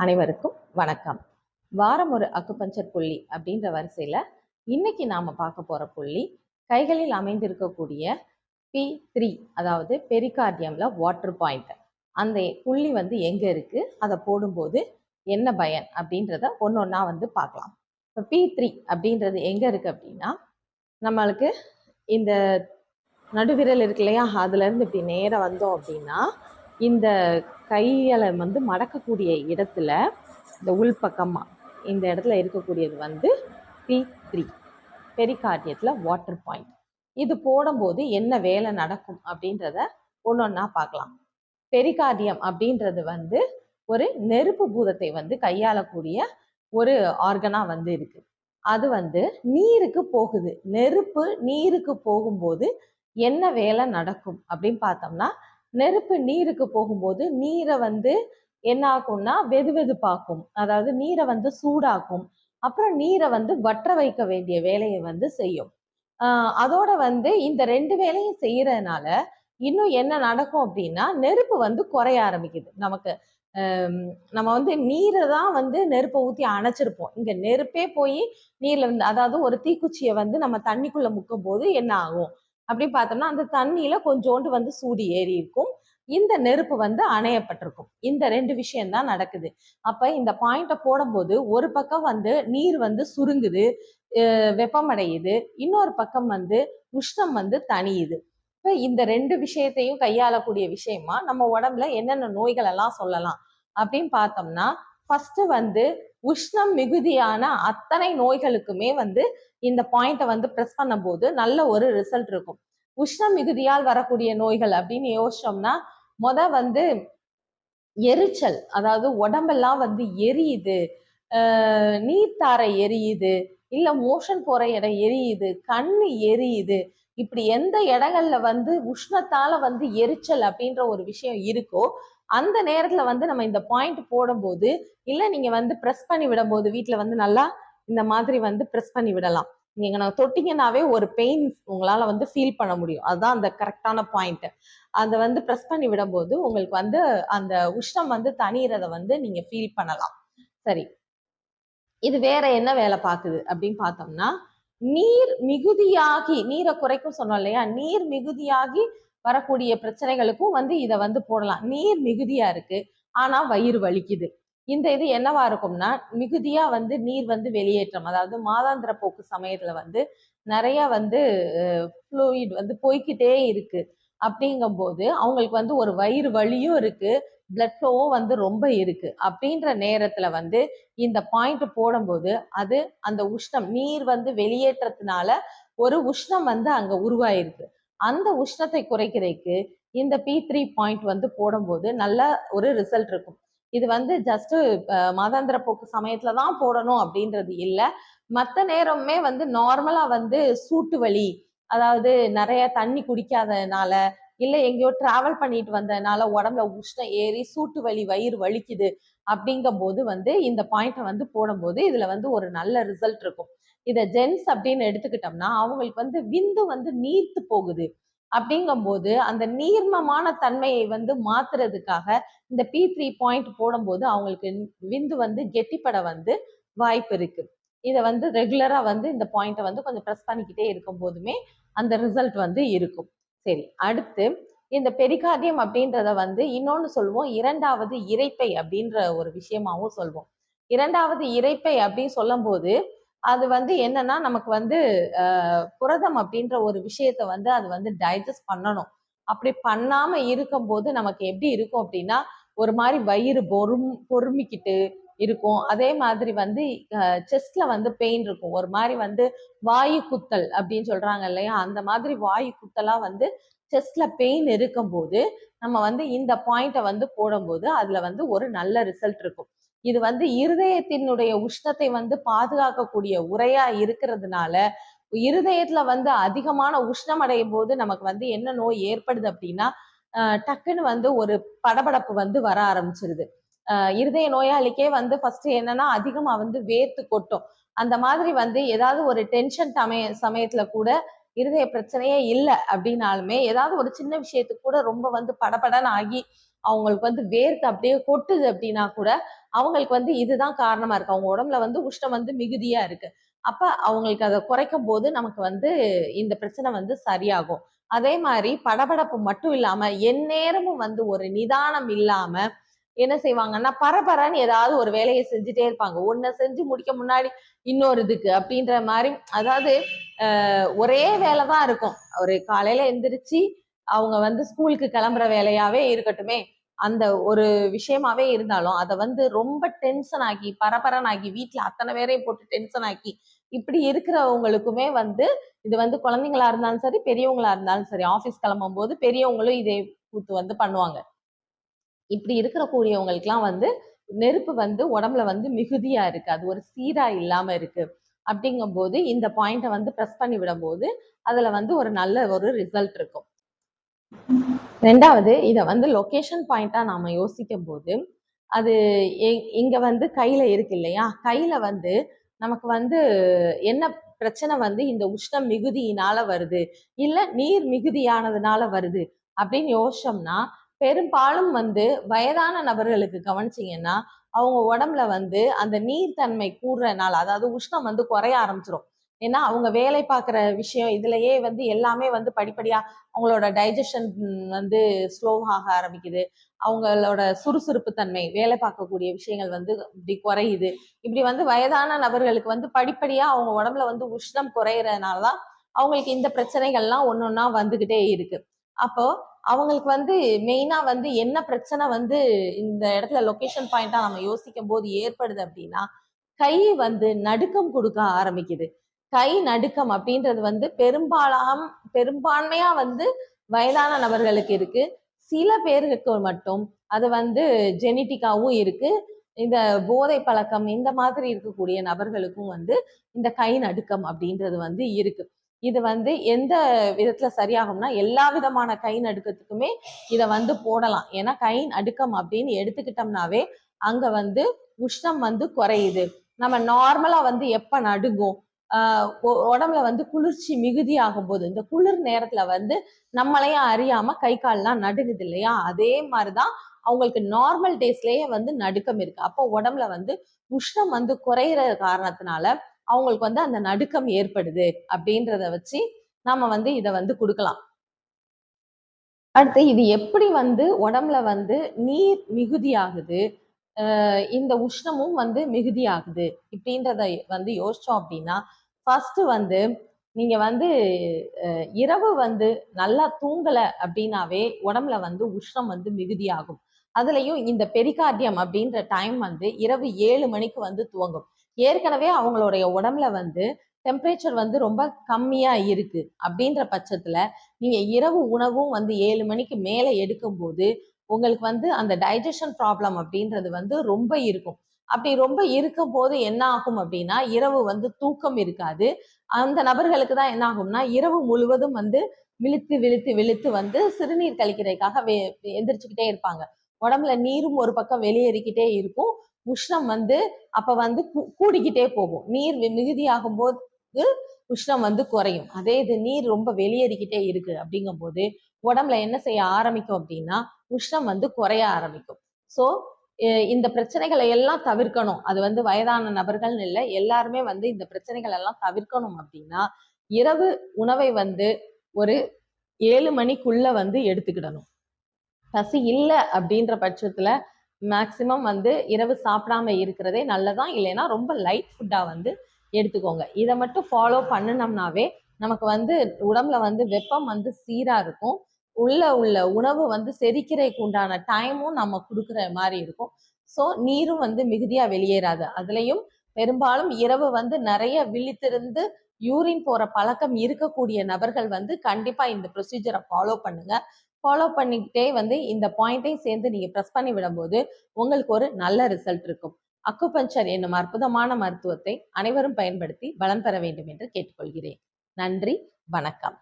அனைவருக்கும் வணக்கம். வாரம் ஒரு அக்குபஞ்சர் புள்ளி அப்படின்ற வரிசையில் இன்னைக்கு நாம் பார்க்க போகிற புள்ளி கைகளில் அமைந்திருக்கக்கூடிய P3, அதாவது பெரிகார்டியமில் வாட்டர் பாயிண்ட். அந்த புள்ளி எங்கே இருக்குது, அதை போடும்போது என்ன பயன் அப்படின்றத ஒன்று ஒன்றா பார்க்கலாம். இப்போ P3 அப்படின்றது எங்கே இருக்குது அப்படின்னா, நம்மளுக்கு இந்த நடுவிரல் இருக்கு இல்லையா, அதுலேருந்து இப்படி நேராக வந்தோம் அப்படின்னா இந்த கைகளை மடக்கக்கூடிய இடத்துல இந்த உள்பக்கமாக இந்த இடத்துல இருக்கக்கூடியது P3, பெரிகார்டியத்தில் வாட்டர் பாயிண்ட். இது போடும்போது என்ன வேலை நடக்கும் அப்படின்றத ஒன்று ஒன்றா பார்க்கலாம். பெரிகார்டியம் அப்படின்றது ஒரு நெருப்பு பூதத்தை கையாளக்கூடிய ஒரு ஆர்கனா இருக்கு. அது நீருக்கு போகுது. நெருப்பு நீருக்கு போகும்போது என்ன வேலை நடக்கும் அப்படின்னு பார்த்தோம்னா, நெருப்பு நீருக்கு போகும்போது நீரை என்ன ஆகும்னா வெதுவெதுப்பாக்கும், அதாவது நீரை சூடாக்கும். அப்புறம் நீரை வற்ற வைக்க வேண்டிய வேலையை செய்யும். அதோட இந்த ரெண்டு வேலையும் செய்யறதுனால இன்னும் என்ன நடக்கும் அப்படின்னா, நெருப்பு குறைய ஆரம்பிக்குது. நமக்கு நம்ம நீரை தான் நெருப்பை ஊற்றி அணைச்சிருப்போம். இங்க நெருப்பே போய் நீர்ல அதாவது ஒரு தீக்குச்சியை நம்ம தண்ணிக்குள்ள முக்கும் போது என்ன ஆகும் அப்படி பார்த்தோம்னா, அந்த தண்ணியில கொஞ்சோண்டு சூடு ஏறி இருக்கும், இந்த நெருப்பு அணையப்பட்டிருக்கும். இந்த ரெண்டு விஷயம் தான் நடக்குது. அப்ப இந்த பாயிண்ட போடும்போது ஒரு பக்கம் நீர் சுருங்குது, வெப்பமடையுது, இன்னொரு பக்கம் உஷ்ணம் தணியுது. இப்ப இந்த ரெண்டு விஷயத்தையும் கையாளக்கூடிய விஷயமா நம்ம உடம்புல என்னென்ன நோய்கள் எல்லாம் சொல்லலாம் அப்படின்னு பார்த்தோம்னா, ஃபர்ஸ்ட் உஷ்ணம் மிகுதியான அத்தனை நோய்களுக்குமே இந்த பாயிண்ட பிரஸ் பண்ணும் போது நல்ல ஒரு ரிசல்ட் இருக்கும். உஷ்ணம் மிகுதியால் வரக்கூடிய நோய்கள் அப்படின்னு யோசிச்சோம்னா, எரிச்சல், அதாவது உடம்பெல்லாம் எரியுது, நீர்த்தாரை எரியுது, இல்ல மோஷன் போற இடம் எரியுது, கண்ணு எரியுது, இப்படி எந்த இடங்கள்ல உஷ்ணத்தால எரிச்சல் அப்படின்ற ஒரு விஷயம் இருக்கோ அந்த நேரத்துல நம்ம இந்த பாயிண்ட் போடும்போது, இல்ல நீங்க பிரஸ் பண்ணி விடும்போது வீட்டுல நல்லா இந்த மாதிரி பிரஸ் பண்ணி விடலாம். நீங்க நான் தொட்டிங்கன்னாவே ஒரு பெயின் உங்களால ஃபீல் பண்ண முடியும். அதுதான் அந்த கரெக்டான பாயிண்ட். அதை பிரஸ் பண்ணி விடும்போது உங்களுக்கு அந்த உஷ்ணம் தனியறத நீங்க ஃபீல் பண்ணலாம். சரி, இது வேற என்ன வேலை பார்க்குது அப்படின்னு பார்த்தோம்னா, நீர் மிகுதியாகி, நீரை குறைக்கும் சொன்னோம் இல்லையா, நீர் மிகுதியாகி வரக்கூடிய பிரச்சனைகளுக்கும் இதை போடலாம். நீர் மிகுதியா இருக்கு, ஆனா வயிறு வலிக்குது, இந்த இது என்னவா இருக்கும்னா, மிகுதியா நீர் வெளியேற்றம், அதாவது மாதாந்திர போக்கு சமயத்துல நிறைய ஃப்ளூயிட் போய்கிட்டே இருக்கு. அப்படிங்கும் போது அவங்களுக்கு ஒரு வயிறு வலியும் இருக்கு, பிளட் ஃப்ளோவும் ரொம்ப இருக்கு. அப்படின்ற நேரத்துல இந்த பாயிண்ட் போடும்போது அது அந்த உஷ்ணம், நீர் வெளியேற்றத்தினால ஒரு உஷ்ணம் அங்க உருவாயிருக்கு. அந்த உஷ்ணத்தை குறைக்கிறதுக்கு இந்த P3 பாயிண்ட் போடும்போது நல்ல ஒரு ரிசல்ட் இருக்கும். இது ஜஸ்ட் மாதாந்திர போக்கு சமயத்துலதான் போடணும் அப்படின்றது இல்லை. மற்ற நேரமே நார்மலா சூட்டு வலி, அதாவது நிறைய தண்ணி குடிக்காததுனால, இல்லை எங்கேயோ டிராவல் பண்ணிட்டு வந்ததுனால உடம்புல உஷ்ணம் ஏறி சூட்டு வலி, வயிறு வலிக்குது அப்படிங்கும் போது இந்த பாயிண்ட போடும்போது இதுல ஒரு நல்ல ரிசல்ட் இருக்கும். இதை ஜென்ஸ் அப்படின்னு எடுத்துக்கிட்டோம்னா, அவங்களுக்கு விந்து நீர்த்து போகுது. அப்படிங்கும் போது அந்த நீர்மமான தன்மையை மாத்துறதுக்காக இந்த P3 பாயிண்ட் போடும்போது அவங்களுக்கு விந்து கெட்டிப்பட வாய்ப்பு இருக்கு. இதை ரெகுலரா இந்த பாயிண்ட கொஞ்சம் ப்ரெஸ் பண்ணிக்கிட்டே இருக்கும் போதுமே அந்த ரிசல்ட் இருக்கும். சரி, அடுத்து இந்த பெரிகார்டியம் அப்படின்றத இன்னொன்னு சொல்லுவோம், இரண்டாவது இரைப்பை அப்படின்ற ஒரு விஷயமாவும் சொல்வோம். இரண்டாவது இரைப்பை அப்படின்னு சொல்லும் போது அது என்னன்னா, நமக்கு புரதம் அப்படின்ற ஒரு விஷயத்த அது டைஜஸ்ட் பண்ணணும். அப்படி பண்ணாம இருக்கும் போது நமக்கு எப்படி இருக்கும் அப்படின்னா, ஒரு மாதிரி வயிறு பொறுமிக்கிட்டு இருக்கும். அதே மாதிரி செஸ்ட்ல பெயின் இருக்கும். ஒரு மாதிரி வாயு குத்தல் அப்படின்னு சொல்றாங்க இல்லையா, அந்த மாதிரி வாயு குத்தலா செஸ்ட்ல பெயின் இருக்கும் போது நம்ம இந்த பாயிண்ட போடும்போது அதுல ஒரு நல்ல ரிசல்ட் இருக்கும். இது இருதயத்தினுடைய உஷ்ணத்தை பாதுகாக்கக்கூடிய உரையா இருக்கிறதுனால, இருதயத்துல அதிகமான உஷ்ணம் அடையும் போது நமக்கு என்ன நோய் ஏற்படுது அப்படின்னா, டக்குன்னு ஒரு படபடப்பு வர ஆரம்பிச்சிருது. இருதய நோயாளிக்கே ஃபர்ஸ்ட் என்னன்னா அதிகமா வேர்த்து கொட்டும். அந்த மாதிரி ஏதாவது ஒரு டென்ஷன் சமயத்துல கூட இருதய பிரச்சனையே இல்லை அப்படின்னாலுமே ஏதாவது ஒரு சின்ன விஷயத்துக்கு கூட ரொம்ப படபடன்னு ஆகி அவங்களுக்கு வந்து வேர்த்து அப்படியே கொட்டுது அப்படின்னா கூட அவங்களுக்கு வந்து இதுதான் காரணமா இருக்கு. அவங்க உடம்புல வந்து உஷ்ணம் வந்து மிகுதியா இருக்கு. அப்ப அவங்களுக்கு அதை குறைக்கும் போது நமக்கு வந்து இந்த பிரச்சனை வந்து சரியாகும். அதே மாதிரி படபடப்பு மட்டும் இல்லாம எந்நேரமும் வந்து ஒரு நிதானம் இல்லாம என்ன செய்வாங்கன்னா பரபரன்னு ஏதாவது ஒரு வேலையை செஞ்சுட்டே இருப்பாங்க. ஒன்ன செஞ்சு முடிக்க முன்னாடி இன்னொரு இதுக்கு அப்படின்ற மாதிரி. அதாவது ஒரே வேலை தான் இருக்கும். ஒரு காலையில எந்திரிச்சு அவங்க வந்து ஸ்கூலுக்கு கிளம்புற வேலையாவே இருக்கட்டுமே, அந்த ஒரு விஷயமாவே இருந்தாலும் அதை வந்து ரொம்ப டென்ஷன் ஆகி பரபரனாகி வீட்டுல அத்தனை பேரையும் போட்டு டென்ஷன் ஆக்கி இப்படி இருக்கிறவங்களுக்குமே வந்து இது வந்து குழந்தைங்களா இருந்தாலும் சரி பெரியவங்களா இருந்தாலும் சரி ஆபீஸ் கிளம்பும் போது பெரியவங்களும் இதே கூத்து வந்து பண்ணுவாங்க. இப்படி இருக்கிற கூடியவங்களுக்குலாம் வந்து நெருப்பு வந்து உடம்புல வந்து மிகுதியா இருக்கு, அது ஒரு சீரா இல்லாம இருக்கு. அப்படிங்கும் போது இந்த பாயிண்ட வந்து ப்ரெஸ் பண்ணி விடும் போது அதுல வந்து ஒரு நல்ல ஒரு ரிசல்ட் இருக்கும். ரெண்டாவது இதை வந்து லொகேஷன் பாயிண்டா நாம யோசிக்கும் போது அது இங்க வந்து கையில இருக்கு இல்லையா, கையில வந்து நமக்கு வந்து என்ன பிரச்சனை வந்து இந்த உஷ்ணம் மிகுதியினால வருது இல்ல நீர் மிகுதியானதுனால வருது அப்படின்னு யோசிச்சோம்னா பெரும்பாலும் வந்து வயதான நபர்களுக்கு கவனிச்சிங்கன்னா அவங்க உடம்புல வந்து அந்த நீர்த்தன்மை கூடுறதுனால அதாவது உஷ்ணம் வந்து குறைய ஆரம்பிச்சிடும். ஏன்னா அவங்க வேலை பார்க்குற விஷயம் இதுலயே வந்து எல்லாமே வந்து படிப்படியா அவங்களோட டைஜஷன் வந்து ஸ்லோவாக ஆரம்பிக்குது. அவங்களோட சுறுசுறுப்பு தன்மை வேலை பார்க்கக்கூடிய விஷயங்கள் வந்து இப்படி குறையுது. இப்படி வந்து வயதான நபர்களுக்கு வந்து படிப்படியா அவங்க உடம்புல வந்து உஷ்ணம் குறையறதுனாலதான் அவங்களுக்கு இந்த பிரச்சனைகள்லாம் ஒன்னொன்னா வந்துகிட்டே இருக்கு. அப்போ அவங்களுக்கு வந்து மெயினா வந்து என்ன பிரச்சனை வந்து இந்த இடத்துல லொகேஷன் பாயிண்டா நம்ம யோசிக்கும் போது ஏற்படுது அப்படின்னா கை வந்து நடுக்கம் கொடுக்க ஆரம்பிக்குது. கை நடுக்கம் அப்படின்றது வந்து பெரும்பான்மையா வந்து வயதான நபர்களுக்கு இருக்கு. சில பேருக்கு மட்டும் அது வந்து ஜெனிட்டிக்காவும் இருக்கு. இந்த போதை பழக்கம் இந்த மாதிரி இருக்கக்கூடிய நபர்களுக்கும் வந்து இந்த கை நடுக்கம் அப்படின்றது வந்து இருக்கு. இது வந்து எந்த விதத்துல சரியாகும்னா எல்லா விதமான கை நடுக்கத்துக்குமே இதை வந்து போடலாம். ஏன்னா கை நடுக்கம் அப்படின்னு எடுத்துக்கிட்டோம்னாவே அங்க வந்து உஷ்ணம் வந்து குறையுது. நம்ம நார்மலா வந்து எப்ப நடுங்கும், உடம்புல வந்து குளிர்ச்சி மிகுதி ஆகும் போது இந்த குளிர் நேரத்துல வந்து நம்மளையும் அறியாம கை கால்லாம் நடுங்குது இல்லையா, அதே மாதிரிதான் அவங்களுக்கு நார்மல் டேஸ்லயே வந்து நடுக்கம் இருக்கு. அப்போ உடம்புல வந்து உஷ்ணம் வந்து குறையிற காரணத்தினால அவங்களுக்கு வந்து அந்த நடுக்கம் ஏற்படுது அப்படின்றத வச்சு நாம வந்து இதை வந்து கொடுக்கலாம். அடுத்து இது எப்படி வந்து உடம்புல வந்து நீர் மிகுதி ஆகுது, இந்த உஷ்ணமும் வந்து மிகுதி ஆகுது இப்படின்றத வந்து யோசிச்சோம் அப்படின்னா ஃபர்ஸ்ட் வந்து நீங்க வந்து இரவு வந்து நல்லா தூங்கல அப்படின்னாவே உடம்புல வந்து உஷ்ணம் வந்து மிகுதி ஆகும். அதுலயும் இந்த பெரிகார்டியம் அப்படின்ற டைம் வந்து இரவு 7 மணிக்கு வந்து துவங்கும். ஏற்கனவே அவங்களுடைய உடம்புல வந்து டெம்பரேச்சர் வந்து ரொம்ப கம்மியா இருக்கு அப்படின்ற பட்சத்துல நீங்க இரவு உணவும் வந்து 7 மணிக்கு மேல எடுக்கும் போது உங்களுக்கு வந்து அந்த டைஜஷன் ப்ராப்ளம் அப்படின்றது வந்து ரொம்ப இருக்கும். அப்படி ரொம்ப இருக்கும் போது என்ன ஆகும் அப்படின்னா இரவு வந்து தூக்கம் இருக்காது. அந்த நபர்களுக்கு தான் என்ன ஆகும்னா இரவு முழுவதும் வந்து விழித்து விழித்து விழித்து வந்து சிறுநீர் கழிக்கிறதுக்காக எந்திரிச்சுக்கிட்டே இருப்பாங்க. உடம்புல நீரும் ஒரு பக்கம் வெளியேறிக்கிட்டே இருக்கும். உஷ்ணம் வந்து அப்ப வந்து கூடிக்கிட்டே போகும். நீர் மிகுதியாகும் போது உஷ்ணம் வந்து குறையும். அதே இது நீர் ரொம்ப வெளியேறிக்கிட்டே இருக்கு அப்படிங்கும் போது உடம்புல என்ன செய்ய ஆரம்பிக்கும் அப்படின்னா உஷ்ணம் வந்து குறைய ஆரம்பிக்கும். ஸோ இந்த பிரச்சனைகளை எல்லாம் தவிர்க்கணும். அது வந்து வயதான நபர்கள் இல்லை, எல்லாருமே வந்து இந்த பிரச்சனைகள் எல்லாம் தவிர்க்கணும் அப்படின்னா இரவு உணவை வந்து ஒரு 7 மணிக்குள்ள வந்து எடுத்துக்கிடணும். பசி இல்லை அப்படின்ற பட்சத்துல மேக்சிமம் வந்து இரவு சாப்பிடாம இருக்கிறதே நல்லதான். இல்லைன்னா ரொம்ப லைட் ஃபுட்டா வந்து எடுத்துக்கோங்க. இதை மட்டும் ஃபாலோ பண்ணினோம்னாவே நமக்கு வந்து உடம்புல வந்து வெப்பம் வந்து சீரா இருக்கும். உள்ள உணவு வந்து செரிக்கிறதுக்கு உண்டான டைமும் நம்ம கொடுக்குற மாதிரி இருக்கும். ஸோ நீரும் வந்து மிகுதியா வெளியேறாது. அதுலயும் பெரும்பாலும் இரவு வந்து நிறைய விழித்திருந்து யூரின் போற பழக்கம் இருக்கக்கூடிய நபர்கள் வந்து கண்டிப்பா இந்த ப்ரொசீஜரை ஃபாலோ பண்ணுங்க. ஃபாலோ பண்ணிக்கிட்டே வந்து இந்த பாயிண்ட்டையும் சேர்ந்து நீங்க ப்ரெஸ் பண்ணி விடும்போது உங்களுக்கு ஒரு நல்ல ரிசல்ட் இருக்கும். அக்குபஞ்சர் என்னும் அற்புதமான மருத்துவத்தை அனைவரும் பயன்படுத்தி பலம் பெற வேண்டும் என்று கேட்டுக்கொள்கிறேன். நன்றி, வணக்கம்.